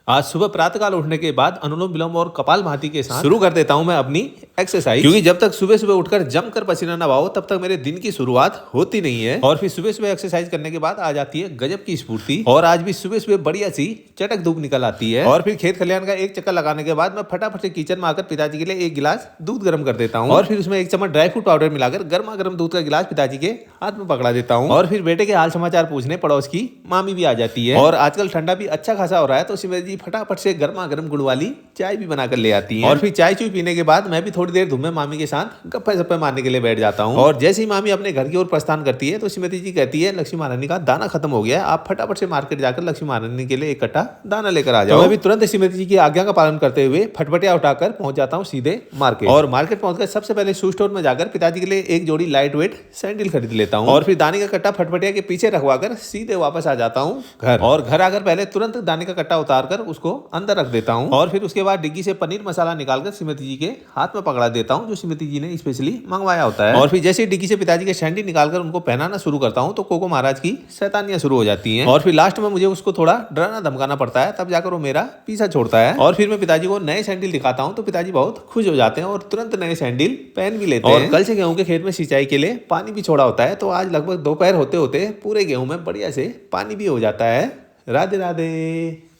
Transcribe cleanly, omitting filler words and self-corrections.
आज सुबह प्रातःकाल उठने के बाद अनुलोम विलोम और कपालभाति के साथ शुरू कर देता हूं मैं अपनी एक्सरसाइज, क्योंकि जब तक सुबह सुबह उठकर जमकर पसीना न बहाओ तब तक मेरे दिन की शुरुआत होती नहीं है। और फिर सुबह सुबह एक्सरसाइज करने के बाद आ जाती है गजब की स्फूर्ति। और आज भी सुबह सुबह बढ़िया सी चटक धूप निकल आती है। और फिर खेत खलियान का एक चक्कर लगाने के बाद मैं फटाफट से किचन में आकर पिताजी के लिए एक गिलास दूध गर्म कर देता हूँ और फिर उसमें एक चम्मच ड्राई फ्रूट पाउडर मिलाकर गर्मा गर्म दूध का गिलास पिताजी के हाथ में पकड़ा देता हूँ। और फिर बेटे के हाल समाचार पूछने पड़ोस की मामी भी आ जाती है। और आजकल ठंडा भी अच्छा खासा हो रहा है तो सिमरन जी फटाफट से गर्मा गर्म गुड़ वाली चाय भी बनाकर ले आती हैं। और फिर चाय चुई पीने के बाद मैं भी थोड़ी देर धूम में मामी के साथ गप्पे सप्पे मारने के लिए बैठ जाता हूँ। और जैसे ही मामी अपने घर की ओर प्रस्थान करती है तो श्रीमती जी कहती है, लक्ष्मी महारानी का दाना खत्म हो गया है, आप फटाफट से मार्केट जाकर लक्ष्मी महारानी के लिए एक कट्टा दाना लेकर आ जाओ। मैं भी तुरंत श्रीमती जी की आज्ञा का पालन करते हुए फटफटिया उठाकर पहुंच जाता हूँ सीधे मार्केट। और मार्केट पहुंचकर सबसे पहले शू स्टोर में जाकर पिताजी के लिए एक जोड़ी लाइट वेट सैंडल खरीद लेता हूँ। और फिर दाने का कट्टा फटफटिया के पीछे रखवाकर सीधे वापस आ जाता हूँ घर। और घर आकर पहले तुरंत दाने का कट्टा उतार कर उसको अंदर रख देता हूँ। और फिर उसके बाद डिग्गी से पनीर मसाला निकालकर श्रीमती जी के हाथ में पकड़ा देता हूँ, जो श्रीमती जी ने स्पेशली मंगवाया होता है। और फिर जैसे डिग्गी से पिताजी के सैंडल निकालकर उनको पहनाना शुरू करता हूँ तो कोको महाराज की शैतानियां शुरू हो जाती हैं। और फिर लास्ट में मुझे उसको थोड़ा डराना धमकाना पड़ता है, तब जाकर वो मेरा पीछा छोड़ता है। और फिर मैं पिताजी को नए सैंडल दिखाता हूँ तो पिताजी बहुत खुश हो जाते हैं और तुरंत नए सैंडल पहन भी लेते हैं। और कल से गेहूं के खेत में सिंचाई के लिए पानी भी छोड़ा होता है तो आज लगभग दोपहर होते होते पूरे गेहूं में बढ़िया से पानी भी हो जाता है। राधे राधे।